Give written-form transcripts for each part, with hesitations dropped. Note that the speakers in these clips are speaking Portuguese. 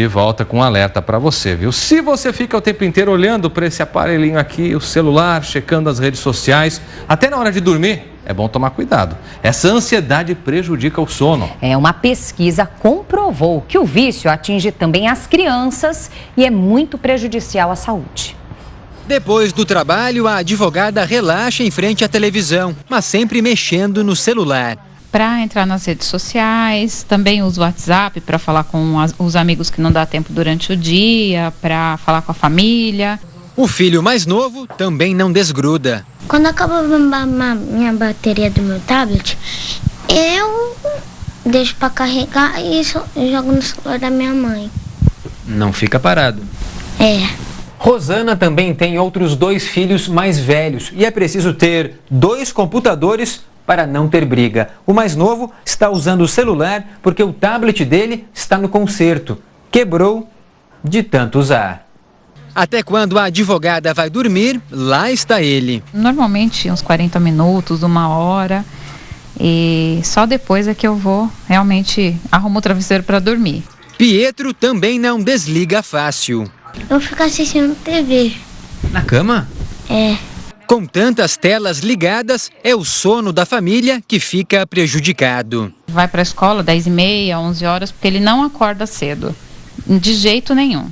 De volta com um alerta para você, viu? Se você fica o tempo inteiro olhando para esse aparelhinho aqui, o celular, checando as redes sociais, até na hora de dormir, é bom tomar cuidado. Essa ansiedade prejudica o sono. Uma pesquisa comprovou que o vício atinge também as crianças e é muito prejudicial à saúde. Depois do trabalho, a advogada relaxa em frente à televisão, mas sempre mexendo no celular. Para entrar nas redes sociais, também uso o WhatsApp para falar com os amigos que não dá tempo durante o dia, para falar com a família. O filho mais novo também não desgruda. Quando acaba minha bateria do meu tablet, eu deixo para carregar e jogo no celular da minha mãe. Não fica parado. Rosana também tem outros 2 filhos mais velhos e é preciso ter 2 computadores para não ter briga. O mais novo está usando o celular porque o tablet dele está no conserto. Quebrou de tanto usar. Até quando a advogada vai dormir, lá está ele. Normalmente uns 40 minutos, 1 hora, e só depois é que eu vou realmente arrumo o travesseiro para dormir. Pietro também não desliga fácil. Eu fico assistindo TV. Na cama? Com tantas telas ligadas, é o sono da família que fica prejudicado. Vai para a escola 10h30, 11 horas, porque ele não acorda cedo, de jeito nenhum.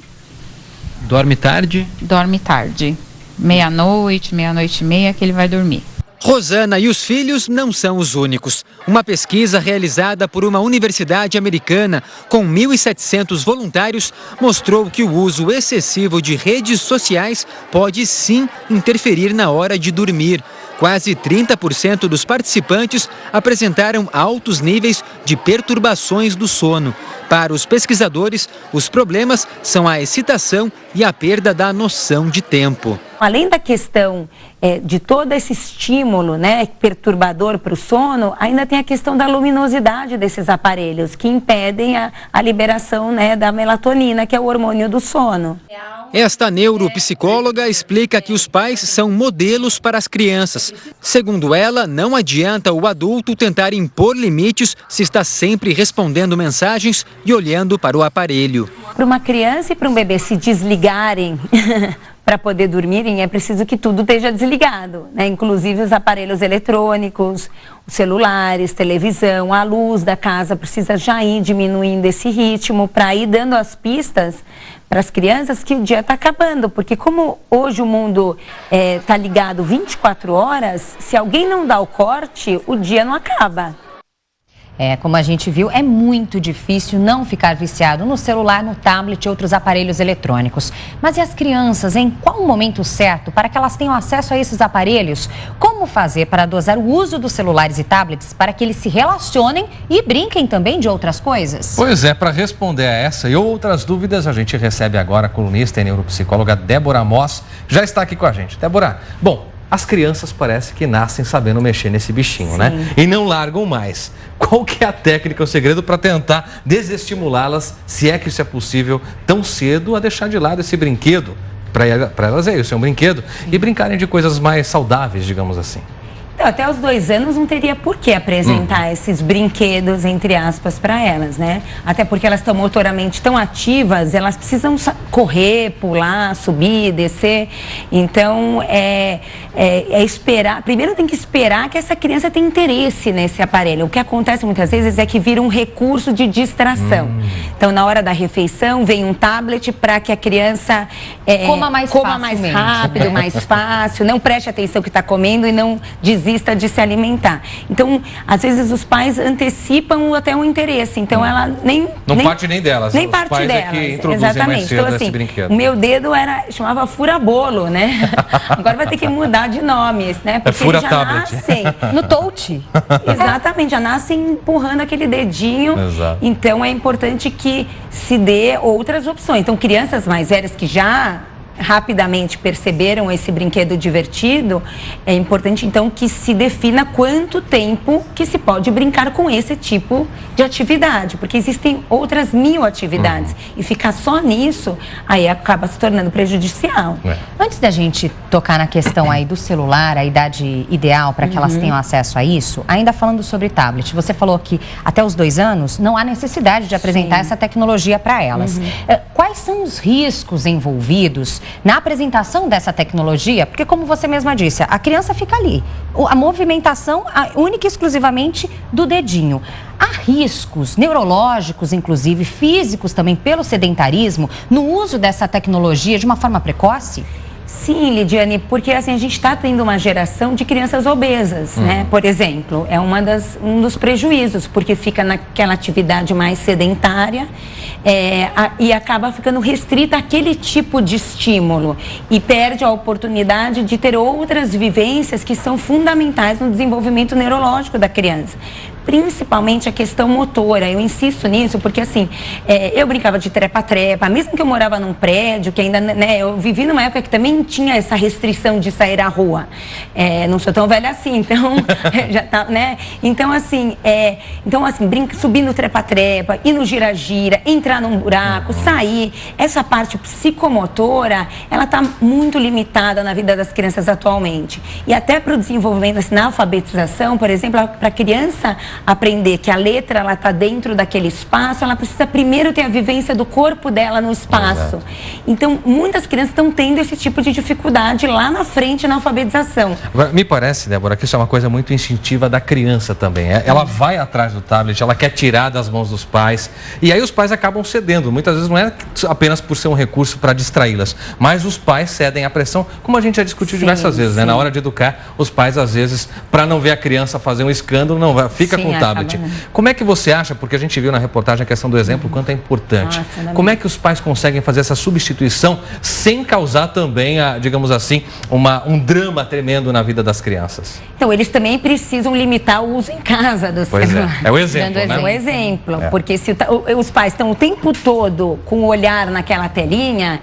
Dorme tarde? Dorme tarde, meia-noite, meia-noite e meia que ele vai dormir. Rosana e os filhos não são os únicos. Uma pesquisa realizada por uma universidade americana com 1.700 voluntários mostrou que o uso excessivo de redes sociais pode sim interferir na hora de dormir. Quase 30% dos participantes apresentaram altos níveis de perturbações do sono. Para os pesquisadores, os problemas são a excitação e a perda da noção de tempo. Além da questão de todo esse estímulo, perturbador para o sono, ainda tem a questão da luminosidade desses aparelhos, que impedem a liberação, da melatonina, que é o hormônio do sono. Esta neuropsicóloga explica que os pais são modelos para as crianças. Segundo ela, não adianta o adulto tentar impor limites se está sempre respondendo mensagens e olhando para o aparelho. Para uma criança e para um bebê se desligarem para poder dormirem, é preciso que tudo esteja desligado, inclusive os aparelhos eletrônicos, os celulares, televisão, a luz da casa precisa já ir diminuindo esse ritmo para ir dando as pistas para as crianças que o dia está acabando, porque como hoje o mundo está ligado 24 horas, se alguém não dá o corte, o dia não acaba. Como a gente viu, é muito difícil não ficar viciado no celular, no tablet e outros aparelhos eletrônicos. Mas e as crianças, em qual o momento certo para que elas tenham acesso a esses aparelhos? Como fazer para dosar o uso dos celulares e tablets para que eles se relacionem e brinquem também de outras coisas? Pois é, para responder a essa e outras dúvidas, a gente recebe agora a colunista e neuropsicóloga Débora Moss, já está aqui com a gente. Débora, as crianças parece que nascem sabendo mexer nesse bichinho, né? E não largam mais. Qual que é a técnica, o segredo para tentar desestimulá-las, se é que isso é possível, tão cedo a deixar de lado esse brinquedo? Para elas isso é um brinquedo. E brincarem de coisas mais saudáveis, digamos assim. Então, até os 2 anos não teria por que apresentar esses brinquedos, entre aspas, para elas, Até porque elas estão motoramente tão ativas, elas precisam correr, pular, subir, descer. Então, esperar. Primeiro tem que esperar que essa criança tenha interesse nesse aparelho. O que acontece muitas vezes é que vira um recurso de distração. Então, na hora da refeição, vem um tablet para que a criança coma mais rápido, mais fácil, não preste atenção que está comendo e não desista de se alimentar. Então, às vezes os pais antecipam até um interesse. Então, ela Não parte nem delas. Nem os parte pais delas. É que introduzem Exatamente. mais cedo Então, assim, esse brinquedo. o meu dedo chamava fura-bolo, Agora vai ter que mudar de nomes, Porque eles já nascem no touch. Exatamente, já nascem empurrando aquele dedinho. Exato. Então, é importante que se dê outras opções. Então, crianças mais velhas que já rapidamente perceberam esse brinquedo divertido, é importante então que se defina quanto tempo que se pode brincar com esse tipo de atividade, porque existem outras 1000 atividades e ficar só nisso aí acaba se tornando prejudicial. Antes da gente tocar na questão aí do celular, a idade ideal para que elas tenham acesso a isso, ainda falando sobre tablet, você falou que até os 2 anos não há necessidade de apresentar essa tecnologia para elas. Quais são os riscos envolvidos na apresentação dessa tecnologia? Porque, como você mesma disse, a criança fica ali. A movimentação única e exclusivamente do dedinho. Há riscos neurológicos, inclusive físicos também, pelo sedentarismo, no uso dessa tecnologia de uma forma precoce? Sim, Lidiane, porque assim, a gente está tendo uma geração de crianças obesas, né? Por exemplo, é um dos prejuízos, porque fica naquela atividade mais sedentária e acaba ficando restrita àquele tipo de estímulo e perde a oportunidade de ter outras vivências que são fundamentais no desenvolvimento neurológico da criança. Principalmente a questão motora, eu insisto nisso porque assim, eu brincava de trepa-trepa, mesmo que eu morava num prédio, que ainda, né, eu vivi numa época que também tinha essa restrição de sair à rua, não sou tão velha assim, então, já tá, né, então assim, subir no trepa-trepa, ir no gira-gira, entrar num buraco, sair, essa parte psicomotora, ela tá muito limitada na vida das crianças atualmente, e até para o desenvolvimento, assim, na alfabetização, por exemplo, para a criança aprender que a letra ela está dentro daquele espaço, ela precisa primeiro ter a vivência do corpo dela no espaço. Exato. Então, muitas crianças estão tendo esse tipo de dificuldade lá na frente na alfabetização. Agora, me parece, Débora, que isso é uma coisa muito instintiva da criança também. Ela vai atrás do tablet, ela quer tirar das mãos dos pais, e aí os pais acabam cedendo. Muitas vezes não é apenas por ser um recurso para distraí-las, mas os pais cedem à pressão, como a gente já discutiu diversas vezes, né? Na hora de educar, os pais às vezes, para não ver a criança fazer um escândalo, não vai, fica com o tablet. Como é que você acha, porque a gente viu na reportagem a questão do exemplo, o quanto é importante. Como é que os pais conseguem fazer essa substituição sem causar também, digamos assim, um drama tremendo na vida das crianças? Então, eles também precisam limitar o uso em casa do celular. É o exemplo, né? É o exemplo, porque se os pais estão o tempo todo com o olhar naquela telinha,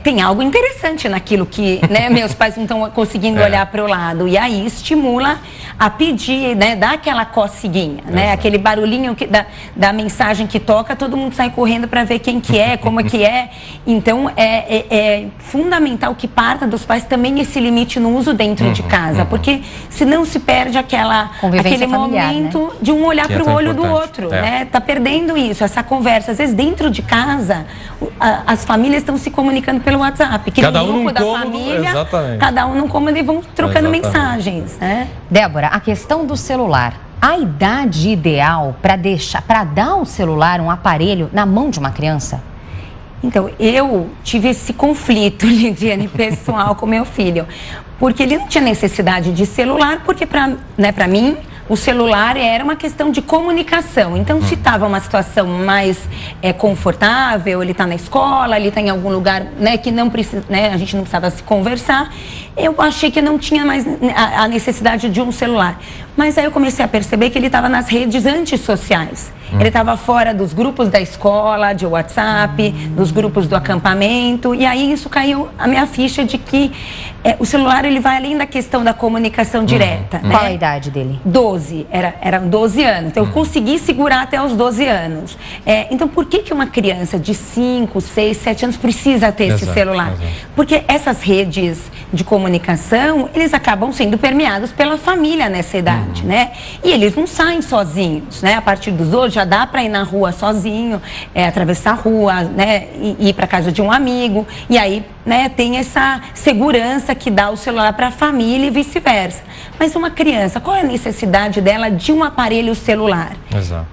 tem algo interessante naquilo que, né, meus pais não estão conseguindo olhar para o lado. E aí estimula a pedir, né, dá aquela coceguinha, né, aquele barulhinho da mensagem que toca, todo mundo sai correndo para ver quem que é, como é que é. Então, é fundamental que parta dos pais também esse limite no uso dentro de casa, porque senão se perde aquele momento, né, de um olhar para o olho do outro, né? Tá perdendo isso, essa conversa. Às vezes dentro de casa, as famílias estão se comunicando pelo WhatsApp, que cada no grupo da família, cada um num cômodo e vão trocando mensagens, né? Débora, a questão do celular. A idade ideal para dar um celular, um aparelho na mão de uma criança? Então, eu tive esse conflito, Lidiane, pessoal com meu filho, porque ele não tinha necessidade de celular, porque para mim o celular era uma questão de comunicação. Então, se estava uma situação mais confortável, ele está na escola, ele está em algum lugar, né, que não precisa, né, a gente não precisava se conversar, eu achei que não tinha mais a necessidade de um celular. Mas aí eu comecei a perceber que ele estava nas redes antissociais. Ele estava fora dos grupos da escola, de WhatsApp, dos grupos do acampamento, e aí isso caiu a minha ficha de que o celular ele vai além da questão da comunicação direta. Né? Qual a idade dele? 12, eram 12 anos, então eu consegui segurar até os 12 anos. Então por que uma criança de 5, 6, 7 anos precisa ter esse celular? Porque essas redes de comunicação, eles acabam sendo permeados pela família nessa idade, né? E eles não saem sozinhos, né? A partir dos 12 já dá para ir na rua sozinho, atravessar a rua, né? E ir para casa de um amigo, e aí, né, tem essa segurança que dá o celular para a família e vice-versa. Mas uma criança, qual é a necessidade dela de um aparelho celular? Exato.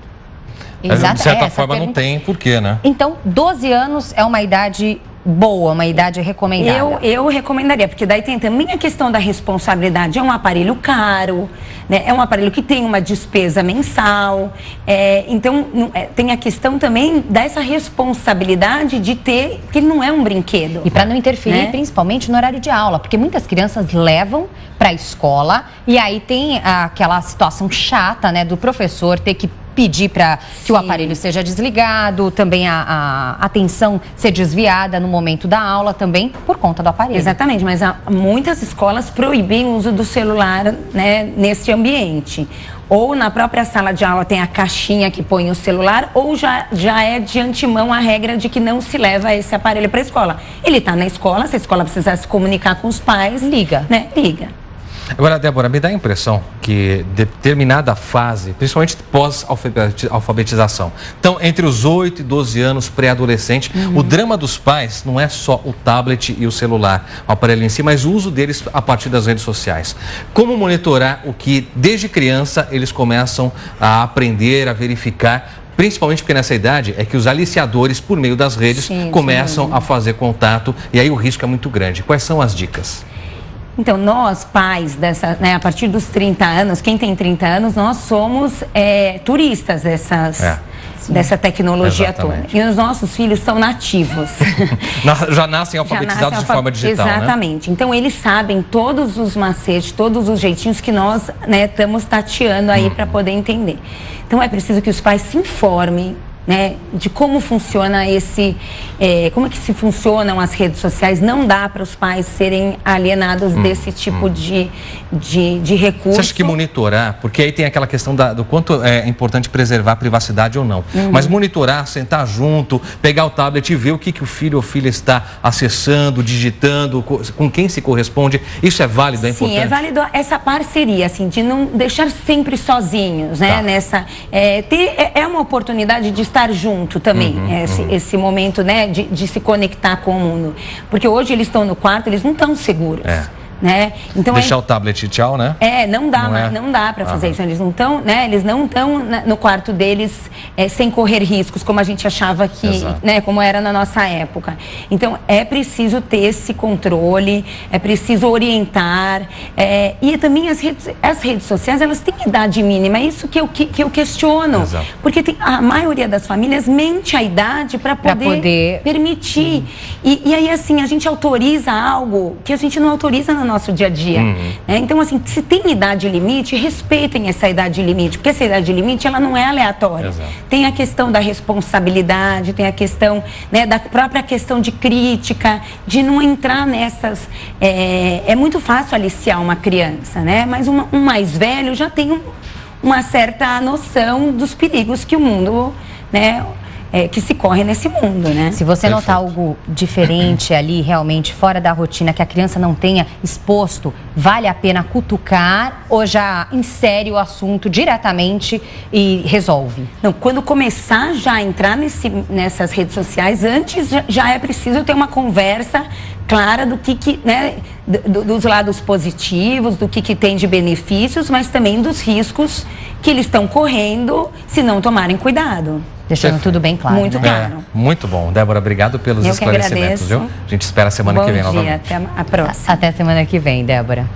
Exato. De certa forma não tem porquê, né? Então, 12 anos é uma idade boa, uma idade recomendável? Eu recomendaria, porque daí tem também a questão da responsabilidade. É um aparelho caro, né? É um aparelho que tem uma despesa mensal. Então, tem a questão também dessa responsabilidade de ter, que ele não é um brinquedo. E para não interferir, né, principalmente no horário de aula, porque muitas crianças levam para a escola e aí tem aquela situação chata, né, do professor ter que pedir para que o Sim. aparelho seja desligado, também a atenção ser desviada no momento da aula também por conta do aparelho. Exatamente, mas muitas escolas proíbem o uso do celular, né, nesse ambiente. Ou na própria sala de aula tem a caixinha que põe o celular, ou já é de antemão a regra de que não se leva esse aparelho para a escola. Ele está na escola, se a escola precisar se comunicar com os pais, Liga. né, liga. Agora, Débora, me dá a impressão que determinada fase, principalmente pós-alfabetização, então entre os 8 e 12 anos, pré-adolescente, o drama dos pais não é só o tablet e o celular, o aparelho em si, mas o uso deles a partir das redes sociais. Como monitorar o que, desde criança, eles começam a aprender, a verificar, principalmente porque nessa idade é que os aliciadores, por meio das redes, Sim, começam sim. a fazer contato e aí o risco é muito grande. Quais são as dicas? Então, nós, pais, a partir dos 30 anos, quem tem 30 anos, nós somos turistas dessa tecnologia Exatamente. toda. E os nossos filhos são nativos. Já nascem alfabetizados de forma digital, Exatamente. né? Então, eles sabem todos os macetes, todos os jeitinhos que nós estamos tateando aí para poder entender. Então, é preciso que os pais se informem, né, de como funciona como é que se funcionam as redes sociais. Não dá para os pais serem alienados desse tipo de recurso. Você acha que monitorar, porque aí tem aquela questão do quanto é importante preservar a privacidade ou não, mas monitorar, sentar junto, pegar o tablet e ver o que o filho ou filha está acessando, digitando, com quem se corresponde, isso é válido, é importante? Sim, é válido essa parceria, assim, de não deixar sempre sozinhos, né? Tá. É uma oportunidade de estar junto também, esse momento, né, de se conectar com o mundo. Porque hoje eles estão no quarto, eles não estão seguros. Né? Então, deixar o tablet e tchau, né? Não dá para fazer isso. Eles não estão, né? Eles não estão no quarto deles sem correr riscos, como a gente achava que, né? Como era na nossa época. Então, é preciso ter esse controle, é preciso orientar. E também as redes sociais, elas têm idade mínima. É isso que eu questiono. Exato. Porque a maioria das famílias mente a idade para poder permitir. E aí, assim, a gente autoriza algo que a gente não autoriza no nosso dia a dia. Então, assim, se tem idade limite, respeitem essa idade limite, porque essa idade limite, ela não é aleatória. Exato. Tem a questão da responsabilidade, tem a questão, né, da própria questão de crítica, de não entrar nessas... É muito fácil aliciar uma criança, né? Mas um mais velho já tem uma certa noção dos perigos que o mundo, né, que se corre nesse mundo, né? Se você notar algo diferente ali, realmente fora da rotina, que a criança não tenha exposto, vale a pena cutucar ou já insere o assunto diretamente e resolve? Não, quando começar já a entrar nessas redes sociais, antes já é preciso ter uma conversa clara do né, dos lados positivos, do que tem de benefícios, mas também dos riscos que eles estão correndo se não tomarem cuidado. Deixando tudo bem claro. Muito claro. Muito bom. Débora, obrigado pelos esclarecimentos, viu? A gente espera a semana que vem novamente. Bom dia, até a próxima. Até semana que vem, Débora.